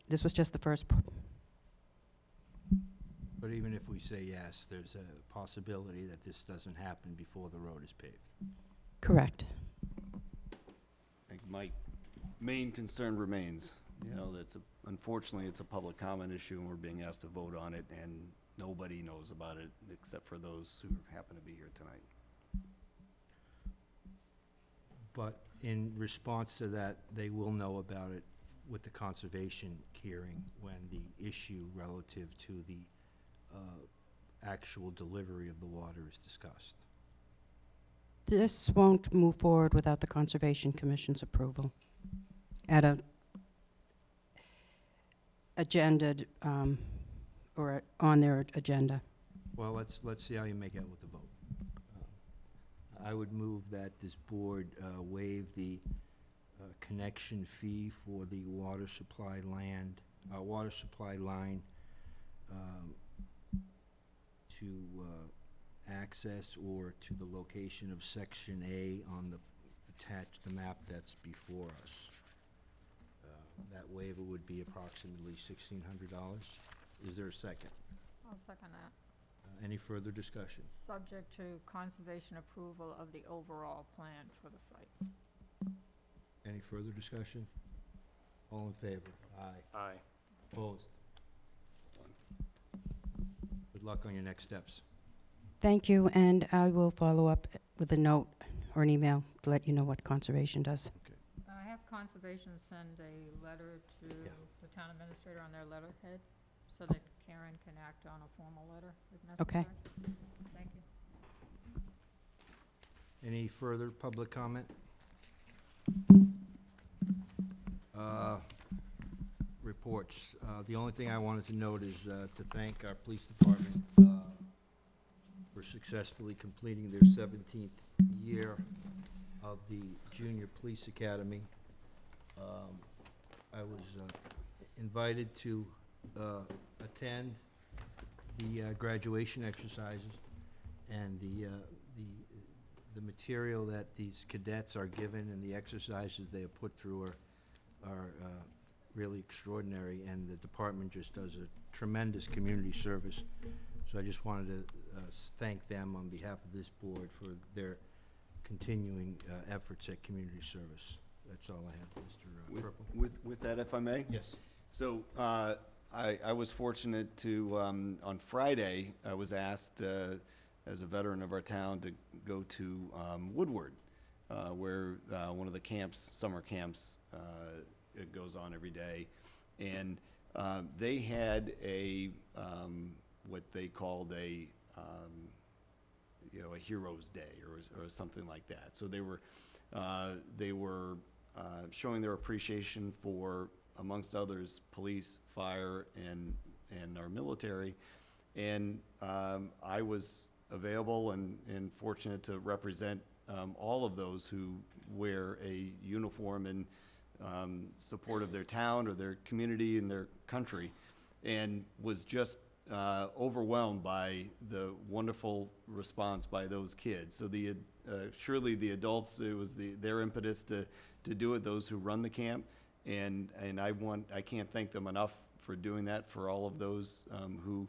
this was just the first. But even if we say yes, there's a possibility that this doesn't happen before the road is paved. Correct. I think my main concern remains, you know, unfortunately, it's a public comment issue, and we're being asked to vote on it, and nobody knows about it except for those who happen to be here tonight. But in response to that, they will know about it with the conservation hearing when the issue relative to the actual delivery of the water is discussed. This won't move forward without the Conservation Commission's approval at a agended, or on their agenda. Well, let's see how you make out with the vote. I would move that this board waive the connection fee for the water supply line to access or to the location of Section A on the map that's before us. That waiver would be approximately $1,600. Is there a second? I'll second that. Any further discussion? Subject to conservation approval of the overall plan for the site. Any further discussion? All in favor? Aye. Aye. Opposed? Good luck on your next steps. Thank you, and I will follow up with a note or an email to let you know what Conservation does. I have conservation send a letter to Yeah. the town administrator on their letterhead, so that Karen can act on a formal letter if necessary. Okay. Thank you. Any further public comment? Reports. The only thing I wanted to note is to thank our police department for successfully completing their 17th year of the Junior Police Academy. I was invited to attend the graduation exercises, and the material that these cadets are given and the exercises they have put through are really extraordinary, and the department just does a tremendous community service. So I just wanted to thank them on behalf of this board for their continuing efforts at community service. That's all I have, Mr. Purple. With that, if I may? Yes. So, I was fortunate to, on Friday, I was asked, as a veteran of our town, to go to Woodward, where one of the camps, summer camps, it goes on every day. And they had a, what they called a Heroes Day or something like that. So they were showing their appreciation for, amongst others, police, fire, and our military. And I was available and fortunate to represent all of those who wear a uniform in support of their town or their community and their country, and was just overwhelmed by the wonderful response by those kids. So surely the adults, it was their impetus to do it, those who run the camp, and I can't thank them enough for doing that, for all of those who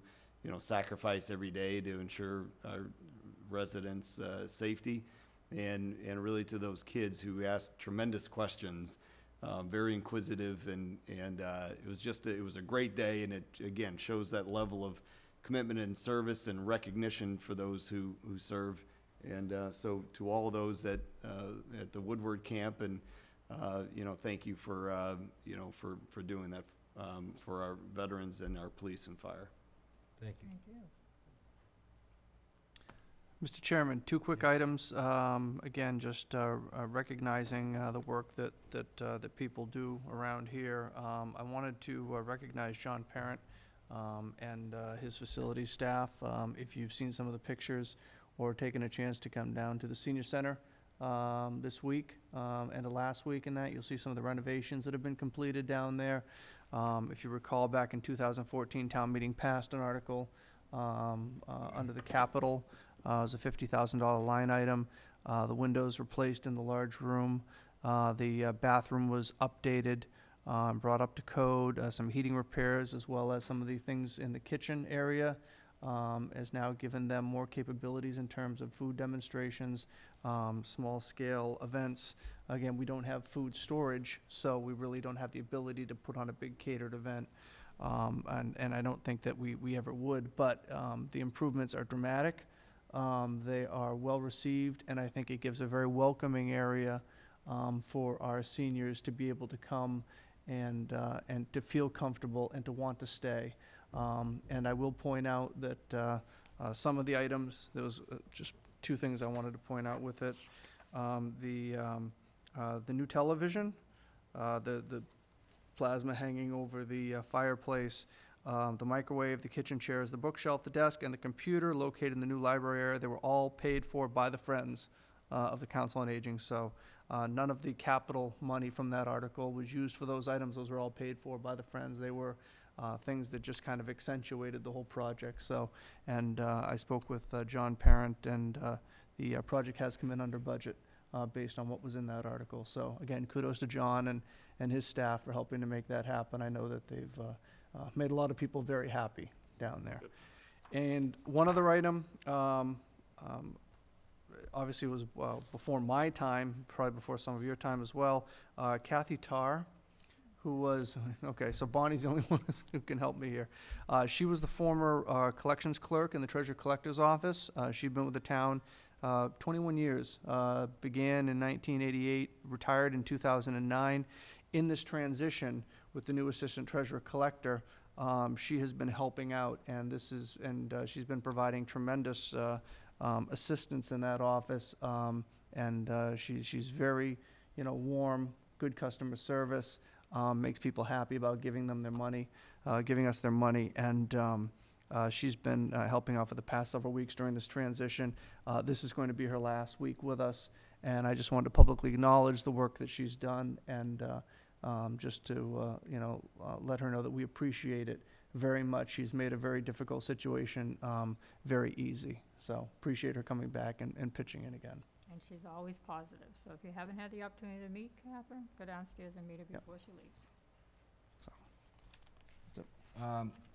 sacrifice every day to ensure our residents' safety, and really to those kids who ask tremendous questions, very inquisitive, and it was a great day, and it again shows that level of commitment and service and recognition for those who serve. And so to all of those at the Woodward camp, and thank you for doing that for our veterans and our police and fire. Thank you. Thank you. Mr. Chairman, two quick items. Again, just recognizing the work that people do around here. I wanted to recognize John Parent and his facility staff. If you've seen some of the pictures or taken a chance to come down to the senior center this week and last week in that, you'll see some of the renovations that have been completed down there. If you recall, back in 2014, town meeting passed an article under the Capitol. It was a $50,000 line item. The windows were placed in the large room. The bathroom was updated, brought up to code, some heating repairs, as well as some of the things in the kitchen area has now given them more capabilities in terms of food demonstrations, small-scale events. Again, we don't have food storage, so we really don't have the ability to put on a big catered event. And I don't think that we ever would, but the improvements are dramatic. They are well received, and I think it gives a very welcoming area for our seniors to be able to come and to feel comfortable and to want to stay. And I will point out that some of the items, there was just two things I wanted to point out with it. The new television, the plasma hanging over the fireplace, the microwave, the kitchen chairs, the bookshelf, the desk, and the computer located in the new library area, they were all paid for by the Friends of the Council on Aging. So none of the capital money from that article was used for those items. Those were all paid for by the Friends. They were things that just kind of accentuated the whole project. So, and I spoke with John Parent, and the project has come in under budget based on what was in that article. So again, kudos to John and his staff for helping to make that happen. I know that they've made a lot of people very happy down there. Good. And one other item, obviously was before my time, probably before some of your time as well, Kathy Tarr, who was, okay, so Bonnie's the only one who can help me here. She was the former collections clerk in the Treasurer Collector's Office. She'd been with the town 21 years, began in 1988, retired in 2009. In this transition with the new Assistant Treasurer Collector, she has been helping out, and she's been providing tremendous assistance in that office, and she's very, warm, good customer service, makes people happy about giving them their money, giving us their money, and she's been helping out for the past several weeks during this transition. This is going to be her last week with us, and I just wanted to publicly acknowledge the work that she's done, and just to let her know that we appreciate it very much. She's made a very difficult situation very easy. So appreciate her coming back and pitching in again. And she's always positive. So if you haven't had the opportunity to meet Catherine, go downstairs and meet her before she leaves. So that's it.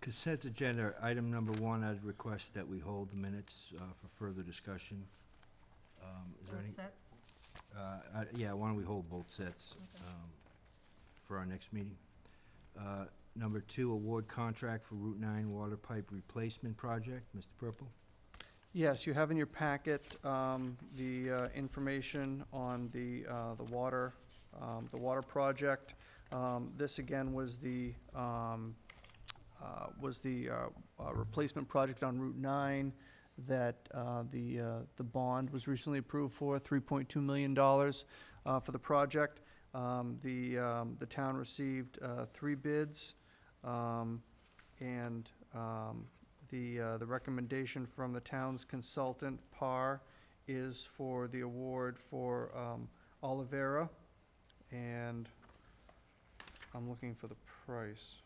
Consent agenda, item number 1, I'd request that we hold the minutes for further discussion. Is there any? Both sets? Yeah, why don't we hold both sets Okay. for our next meeting? Number 2, award contract for Route 9 water pipe replacement project. Mr. Purple? Yes, you have in your packet the information on the water project. This again was the replacement project on Route 9 that the bond was recently approved for, $3.2 million for the project. The town received 3 bids, and the recommendation from the town's consultant, PAR, is for the award for Olivera, and I'm looking for the price.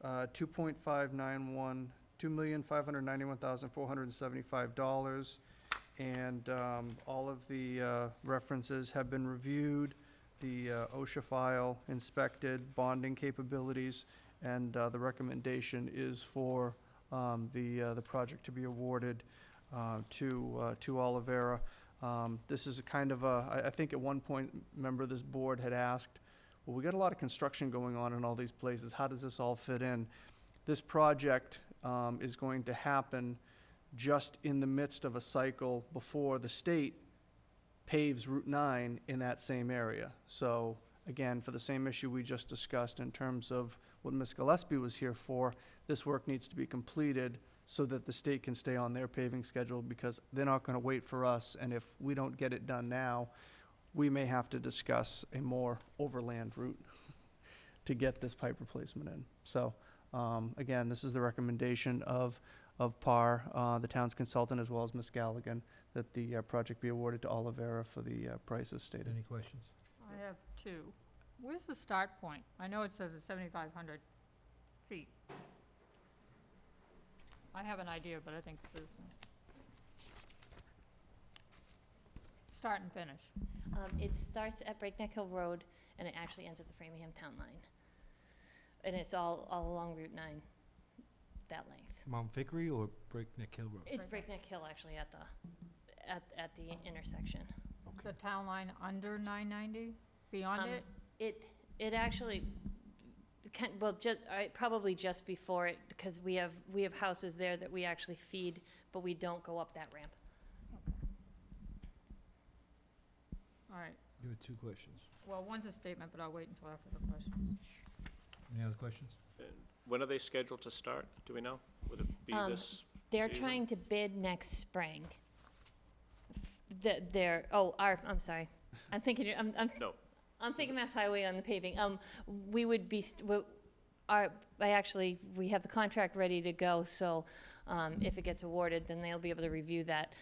$2,591,475, and all of the references have been reviewed, the OSHA file inspected, bonding capabilities, and the recommendation is for the project to be awarded to Olivera. This is a kind of I think at one point, a member of this board had asked, well, we got a lot of construction going on in all these places. How does this all fit in? This project is going to happen just in the midst of a cycle before the state paves Route 9 in that same area. So again, for the same issue we just discussed in terms of what Ms. Gillespie was here for, this work needs to be completed so that the state can stay on their paving schedule, because they're not gonna wait for us, and if we don't get it done now, we may have to discuss a more overland route to get this pipe replacement in. So, again, this is the recommendation of PAR, the town's consultant, as well as Ms. Galligan, that the project be awarded to Olivera for the prices stated. Any questions? I have two. Where's the start point? I know it says it's 7,500 feet. I have an idea, but I think citizens. Start and finish. It starts at Breakneck Hill Road, and it actually ends at the Framingham Town Line. And it's all along Route 9, that length. Mount Vickery or Breakneck Hill Road? It's Breakneck Hill, actually, at the intersection. The town line under 990, beyond it? It actually, well, probably just before it, because we have houses there that we actually feed, but we don't go up that ramp. All right. You had two questions. Well, one's a statement, but I'll wait until after the questions. Any other questions? When are they scheduled to start? Do we know? Would it be this They're season? trying to bid next spring. I'm sorry. I'm thinking, No. I'm thinking Mass Highway on the paving. We would be, we have the contract ready to go, so, if it gets awarded, then they'll be able to review that.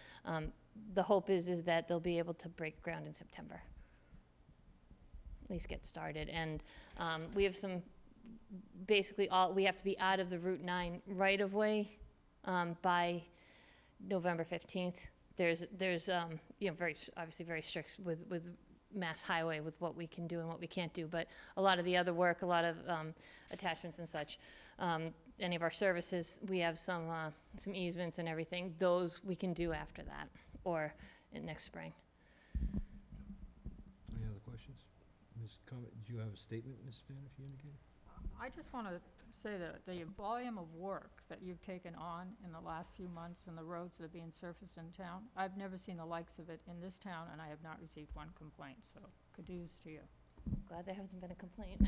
The hope is that they'll be able to break ground in September. At least get started. And, we have some, basically we have to be out of the Route 9 right-of-way, by November 15th. There's obviously very strict with Mass Highway with what we can do and what we can't do, but a lot of the other work, a lot of attachments and such, any of our services, we have some easements and everything. Those we can do after that or next spring. Any other questions? Ms. Comet, do you have a statement, Ms. Fan, if you indicated? I just want to say that the volume of work that you've taken on in the last few months and the roads that are being surfaced in town, I've never seen the likes of it in this town, and I have not received one complaint, so kudos to you. Glad there hasn't been a complaint.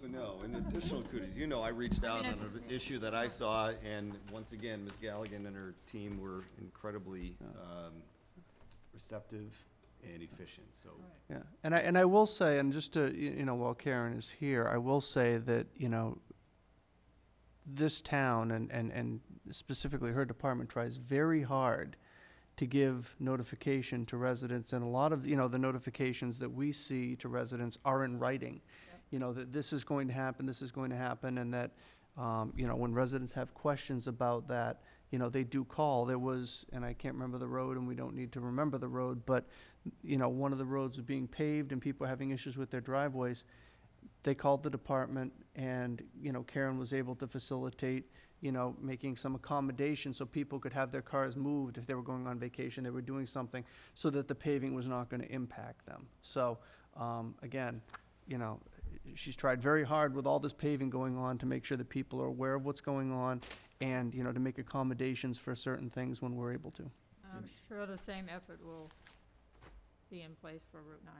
No, in additional kudos, I reached out on an issue that I saw, and once again, Ms. Galligan and her team were incredibly receptive and efficient, so. Yeah, and I will say, and just to, while Karen is here, I will say that, this town and specifically her department tries very hard to give notification to residents, and a lot of, the notifications that we see to residents are in writing. That this is going to happen, and that, when residents have questions about that, they do call. There was, and I can't remember the road, and we don't need to remember the road, but, one of the roads was being paved and people were having issues with their driveways. They called the department, and, Karen was able to facilitate, making some accommodations so people could have their cars moved if they were going on vacation, they were doing something, so that the paving was not gonna impact them. So, again, she's tried very hard with all this paving going on to make sure that people are aware of what's going on, and, to make accommodations for certain things when we're able to. I'm sure the same effort will be in place for Route 9.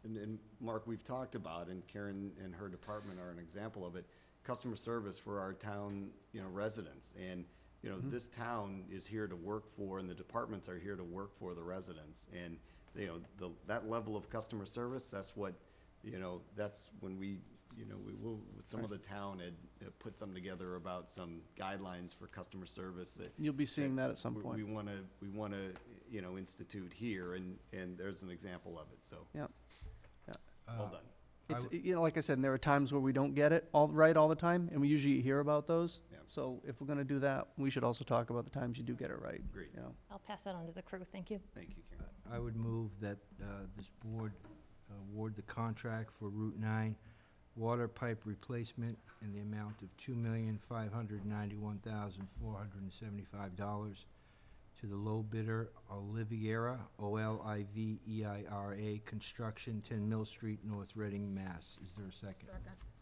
And Mark, we've talked about, and Karen and her department are an example of it, customer service for our town, residents. And, this town is here to work for, and the departments are here to work for the residents. And, that level of customer service, that's what, that's when we will, with some of the town had put something together about some guidelines for customer service that. You'll be seeing that at some point. We wanna, institute here, and there's an example of it, so. Yep. Well done. It's, like I said, and there are times where we don't get it all right all the time, and we usually hear about those. Yeah. So if we're gonna do that, we should also talk about the times you do get it right. Agreed. I'll pass that on to the crew. Thank you. Thank you, Karen. I would move that this board award the contract for Route 9 water pipe replacement in the amount of $2,591,475 to the low bidder Oliviera, Oliveira Construction, 10 Mill Street, North Reading, Mass. Is there a second?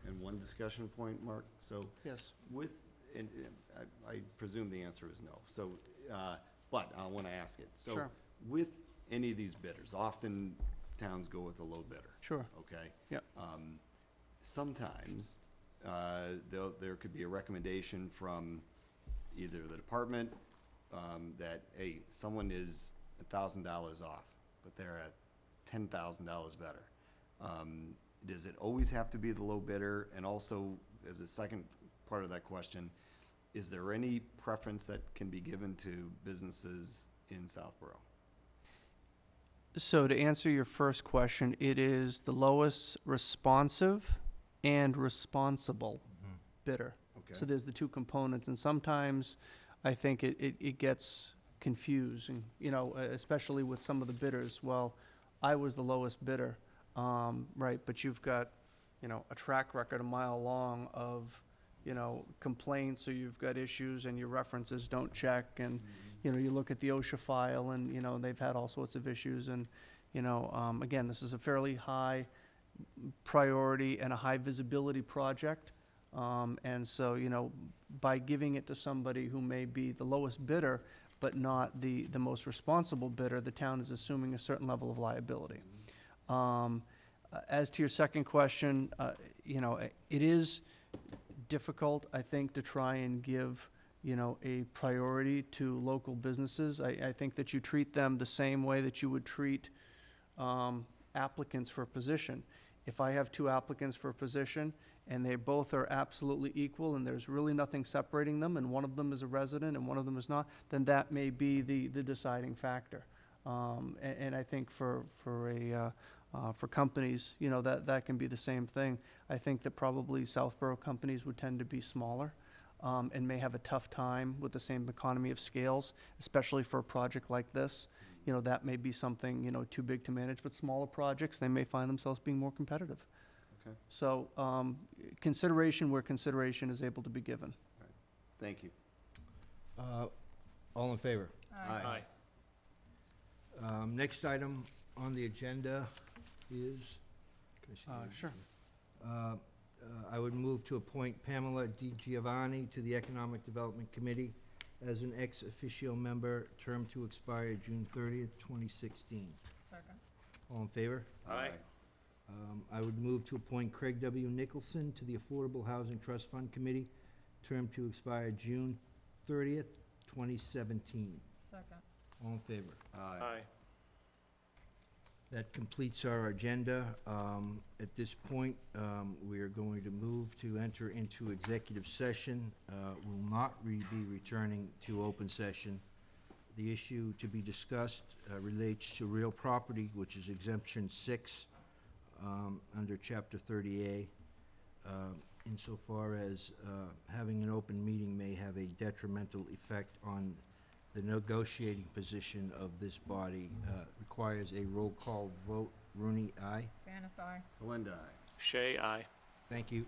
And one discussion point, Mark, so Yes. and I presume the answer is no, so, but I wanna ask it. So Sure. with any of these bidders, often, towns go with a low bidder, Sure. okay? Yep. Sometimes, there could be a recommendation from either the department, that, hey, someone is $1,000 off, but they're at $10,000 better. Does it always have to be the low bidder? And also, as a second part of that question, is there any preference that can be given to businesses in Southborough? So to answer your first question, it is the lowest responsive and responsible bidder. Okay. So there's the two components, and sometimes I think it gets confusing, you know, especially with some of the bidders. Well, I was the lowest bidder, right, but you've got, you know, a track record a mile long of, you know, complaints, or you've got issues and your references don't check, and, you know, you look at the OSHA file and, you know, they've had all sorts of issues, and, you know, again, this is a fairly high priority and a high visibility project. And so, you know, by giving it to somebody who may be the lowest bidder, but not the most responsible bidder, the town is assuming a certain level of liability. As to your second question, you know, it is difficult, I think, to try and give, you know, a priority to local businesses. I think that you treat them the same way that you would treat applicants for a position. If I have two applicants for a position and they both are absolutely equal and there's really nothing separating them, and one of them is a resident and one of them is not, then that may be the deciding factor. And I think for companies, you know, that can be the same thing. I think that probably Southborough companies would tend to be smaller, and may have a tough time with the same economy of scales, especially for a project like this. You know, that may be something, you know, too big to manage, but smaller projects, they may find themselves being more competitive. Okay. So, consideration where consideration is able to be given. Thank you. All in favor? Aye. Next item on the agenda is, can I see the- Sure. I would move to appoint Pamela Di Giovanni to the Economic Development Committee as an ex officio member, term to expire June 30th, 2016. Second. All in favor? Aye. I would move to appoint Craig W. Nicholson to the Affordable Housing Trust Fund Committee, term to expire June 30th, 2017. Second. All in favor? Aye. That completes our agenda. At this point, we are going to move to enter into executive session. Will not be returning to open session. The issue to be discussed relates to real property, which is exemption 6 under Chapter 30A, insofar as having an open meeting may have a detrimental effect on the negotiating position of this body. Requires a roll call vote. Rooney, aye. Banoff, aye. Belinda, aye. Shay, aye. Thank you.